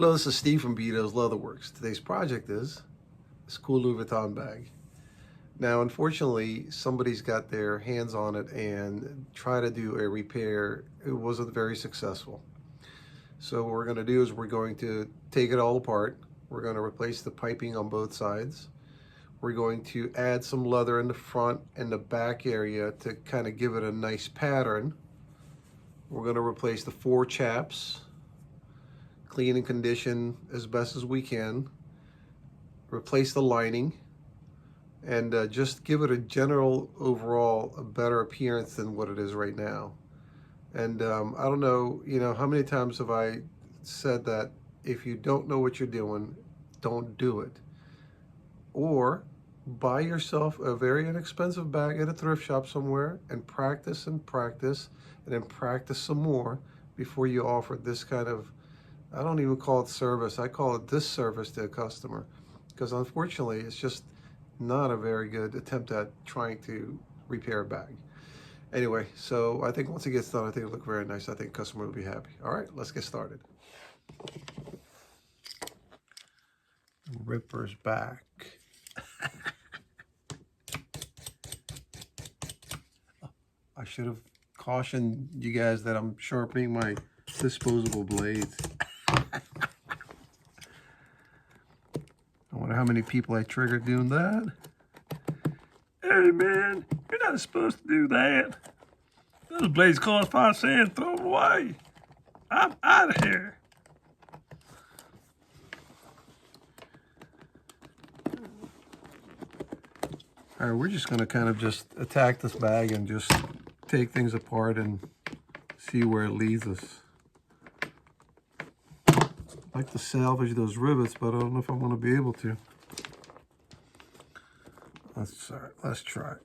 Hello, this is Steve from Beato's Leatherworks. Today's project is this cool Louis Vuitton bag. Now, unfortunately, somebody's got their hands on it and tried to do a repair. It wasn't very successful. So what we're going to do is we're going to take it all apart. We're going to replace the piping on both sides. We're going to add some leather in the front and the back area to kind of give it a nice pattern. We're going to replace the 4 chaps, clean and condition as best as we can, replace the lining, and just give it a general overall a better appearance than what it is right now. And I don't know, how many times have I said that if you don't know what you're doing, don't do it. Or buy yourself a very inexpensive bag at a thrift shop somewhere and practice and practice and then practice some more before you offer this kind of, I don't even call it service, I call it disservice to a customer, because unfortunately it's just not a very good attempt at trying to repair a bag. Anyway, so I think once it gets done, I think it'll look very nice. I think the customer will be happy. All right, let's get started. Ripper's back. I should have cautioned you guys that I'm sharpening my disposable blades. I wonder how many people I triggered doing that. Hey man, you're not supposed to do that. Those blades cost 5 cents, throw them away. I'm out of here. All right, we're just gonna kind of just attack this bag and just take things apart and see where it leads us. I'd like to salvage those rivets, but I don't know if I'm gonna be able to. Let's try it.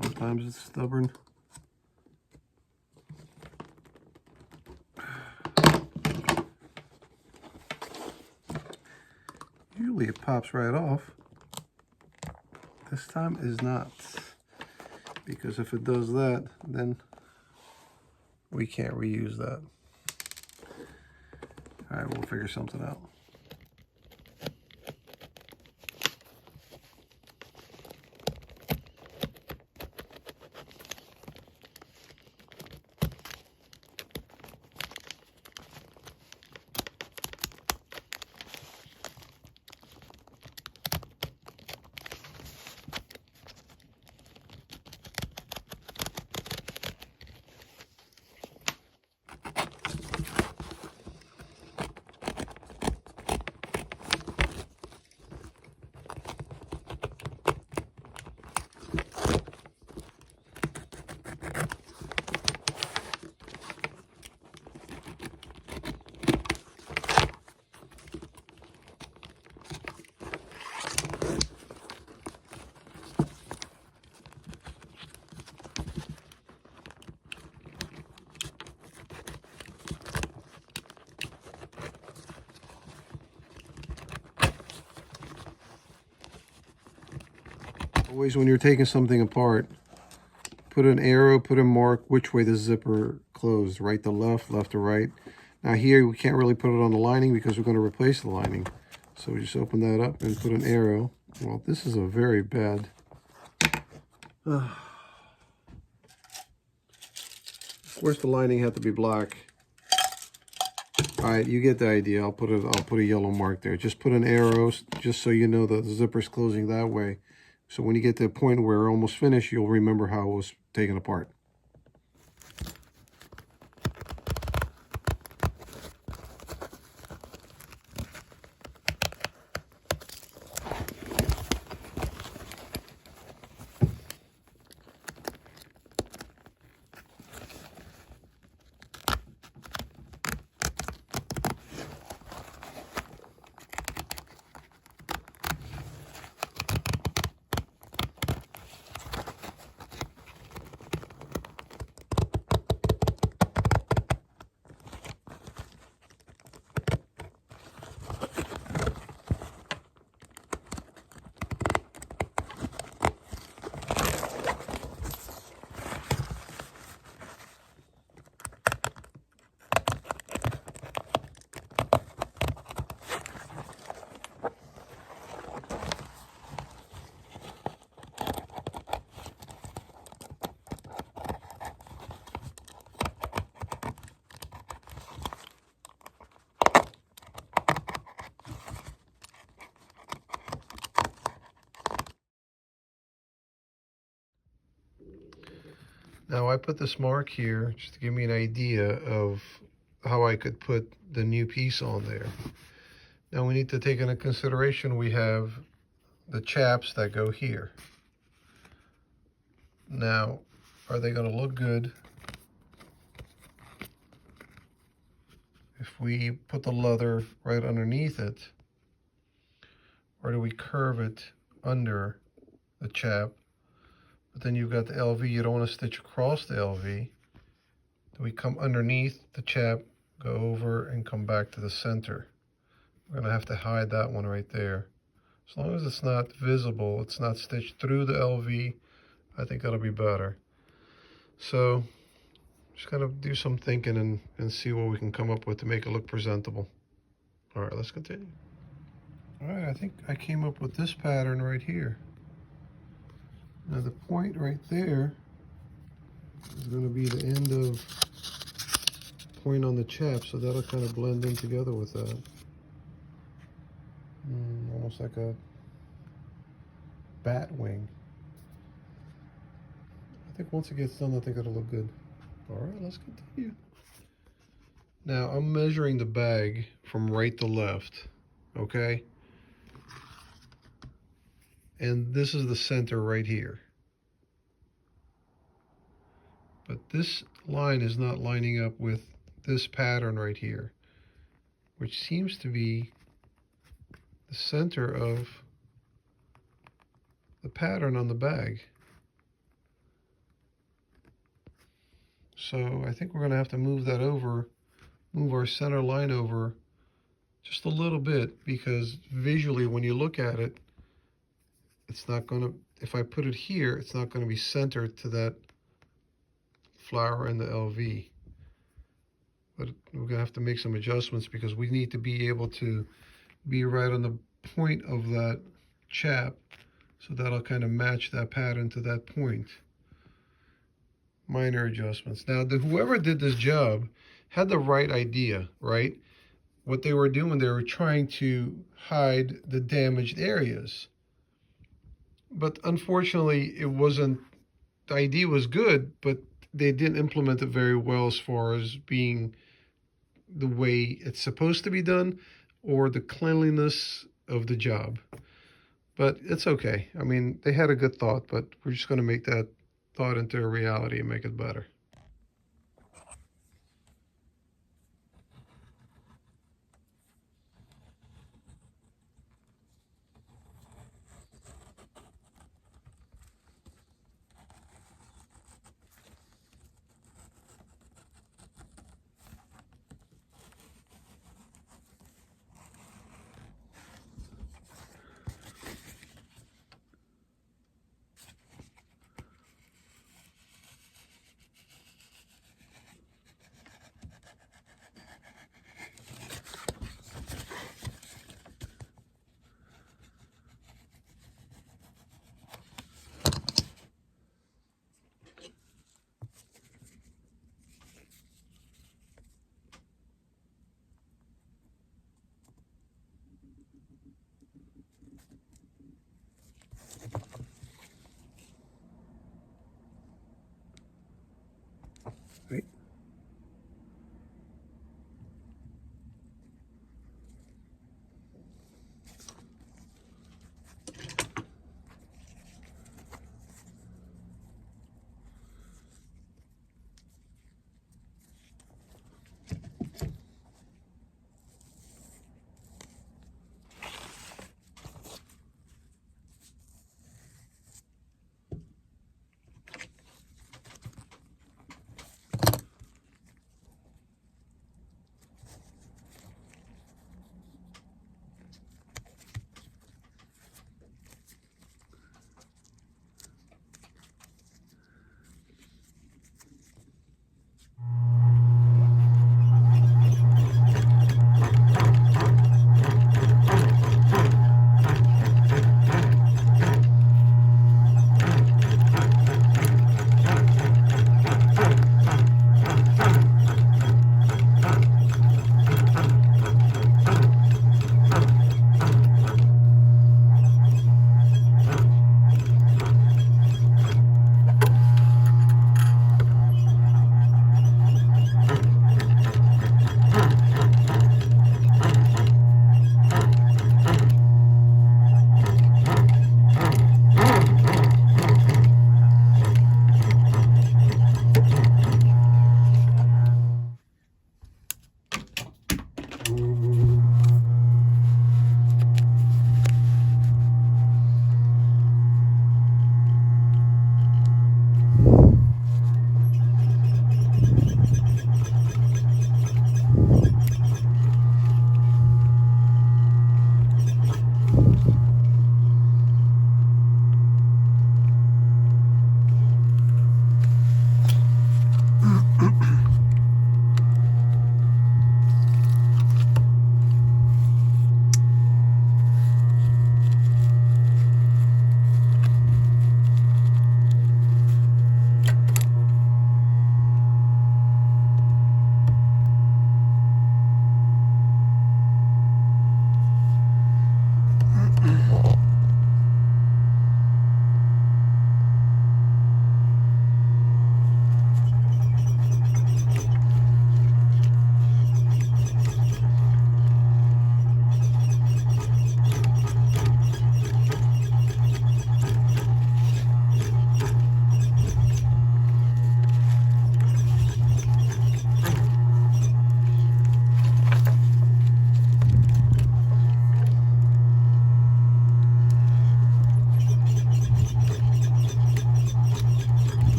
Sometimes it's stubborn. Usually it pops right off. This time is not. Because if it does that, then we can't reuse that. All right, we'll figure something out. Always when you're taking something apart, put an arrow, put a mark which way the zipper closed, right to left, left to right. Now here we can't really put it on the lining because we're going to replace the lining. So we just open that up and put an arrow. Well, this is a very bad. Of course the lining had to be black. All right, you get the idea. I'll put a yellow mark there. Just put an arrow just so you know that the zipper's closing that way. So when you get to the point where we're almost finished, you'll remember how it was taken apart. Now I put this mark here just to give me an idea of how I could put the new piece on there. Now we need to take into consideration we have the chaps that go here. Now, are they going to look good if we put the leather right underneath it? Or do we curve it under the chap? But then you've got the LV, you don't want to stitch across the LV. Do we come underneath the chap, go over, and come back to the center? We're going to have to hide that one right there. As long as it's not visible, it's not stitched through the LV, I think that'll be better. So, just gotta do some thinking and see what we can come up with to make it look presentable. All right, let's continue. All right, I think I came up with this pattern right here. Now the point right there is gonna be the end of point on the chap, so that'll kind of blend in together with that. Almost like a bat wing. I think once it gets done, I think it'll look good. All right, let's continue. Now I'm measuring the bag from right to left, okay? And this is the center right here. But this line is not lining up with this pattern right here, which seems to be the center of the pattern on the bag. So I think we're going to have to move that over, move our center line over just a little bit, because visually when you look at it, it's not going to, if I put it here, it's not going to be centered to that flower and the LV. But we're going to have to make some adjustments because we need to be able to be right on the point of that chap, so that'll kind of match that pattern to that point. Minor adjustments. Now, whoever did this job had the right idea, right? What they were doing, they were trying to hide the damaged areas. But unfortunately, it wasn't, the idea was good, but they didn't implement it very well as far as being the way it's supposed to be done or the cleanliness of the job. But it's okay. I mean, they had a good thought, but we're just going to make that thought into a reality and make it better.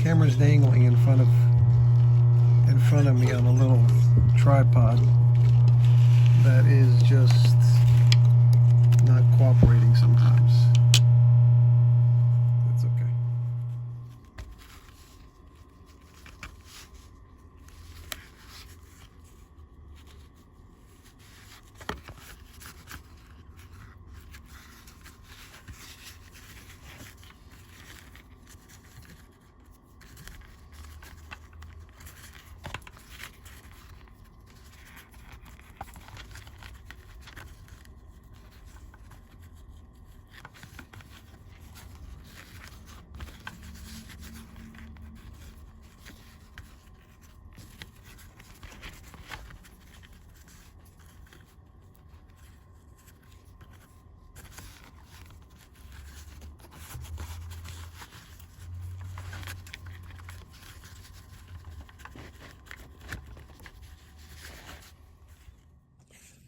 camera's dangling in front of me on a little tripod that is just not cooperating sometimes. That's okay.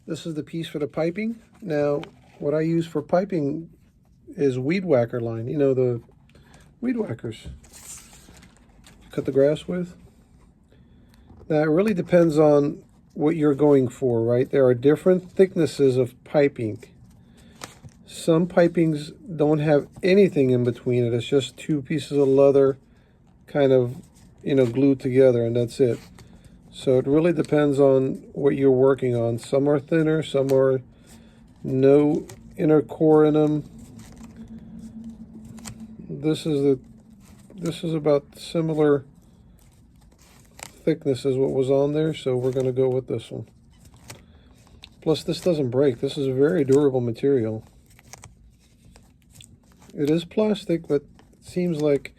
This is the piece for the piping. Now, what I use for piping is weed whacker line. You know, the weed whackers cut the grass with. Now, it really depends on what you're going for, right? There are different thicknesses of piping. Some pipings don't have anything in between it. It's just two pieces of leather kind of, you know, glued together, and that's it. So it really depends on what you're working on. Some are thinner, some are no inner core in them. This is about similar thickness as what was on there, so we're going to go with this one. Plus, this doesn't break. This is a very durable material. It is plastic, but it seems like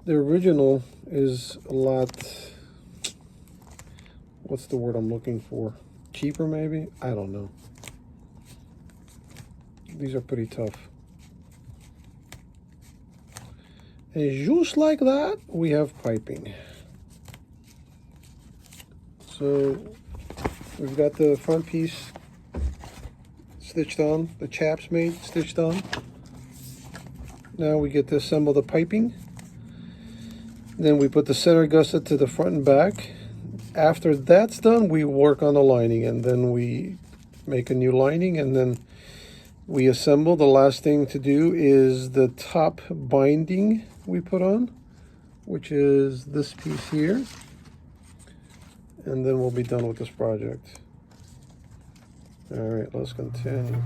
the original is a lot, what's the word I'm looking for? Cheaper, maybe? I don't know. These are pretty tough. And just like that, we have piping. So we've got the front piece stitched on, the chaps made, stitched on. Now we get to assemble the piping. Then we put the center gusset to the front and back. After that's done, we work on the lining, and then we make a new lining, and then we assemble. The last thing to do is the top binding we put on, which is this piece here. And then we'll be done with this project. All right, let's continue.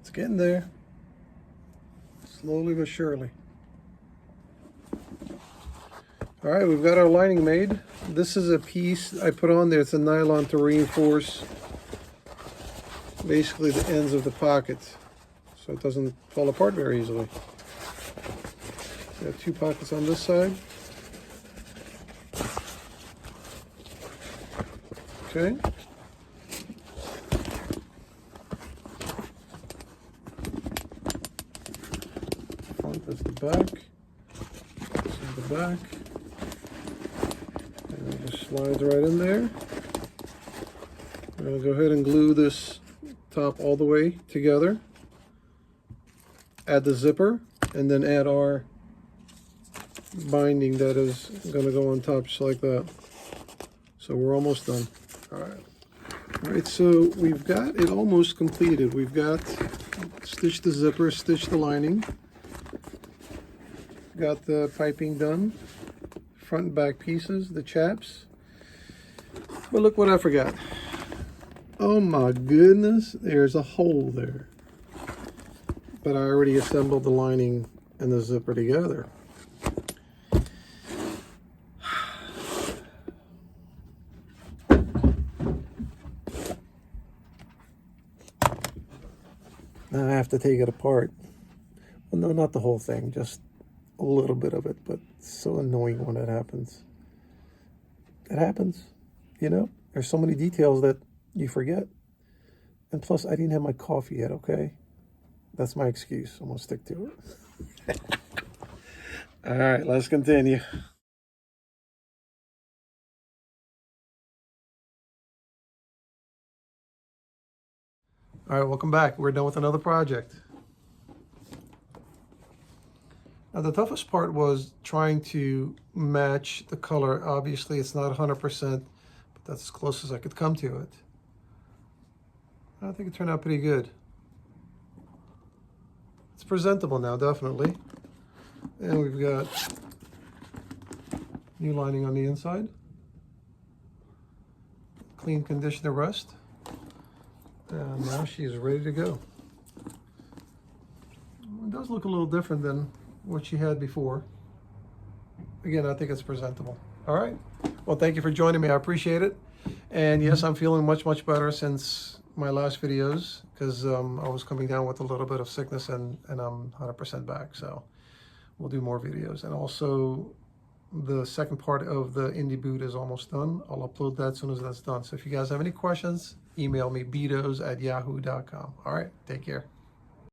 It's getting there, slowly but surely. All right, we've got our lining made. This is a piece I put on there. It's a nylon to reinforce basically the ends of the pockets so it doesn't fall apart very easily. We have two pockets on this side. Okay. back. The back. And it just slides right in there. I'll go ahead and glue this top all the way together. Add the zipper, and then add our binding that is going to go on top just like that. So we're almost done. All right, so we've got it almost completed. We've got stitched the zipper, stitched the lining, got the piping done, front and back pieces, the chaps. But look what I forgot. Oh my goodness, there's a hole there. But I already assembled the lining and the zipper together. Now I have to take it apart. Well, no, not the whole thing, just a little bit of it, but it's so annoying when it happens. It happens, you know? There's so many details that you forget. And plus, I didn't have my coffee yet, okay? That's my excuse. I'm going to stick to it. All right, let's continue. All right, welcome back. We're done with another project. Now, the toughest part was trying to match the color. Obviously, it's not 100%, but that's as close as I could come to it. I think it turned out pretty good. It's presentable now, definitely. And we've got new lining on the inside. Clean condition the rest. And now she's ready to go. It does look a little different than what she had before. Again, I think it's presentable. All right. Well, thank you for joining me. I appreciate it. And yes, I'm feeling much, much better since my last videos because I was coming down with a little bit of sickness and I'm 100% back. So we'll do more videos. And also the second part of the indie boot is almost done. I'll upload that as soon as that's done. So if you guys have any questions, email me beatos@yahoo.com. All right. Take care.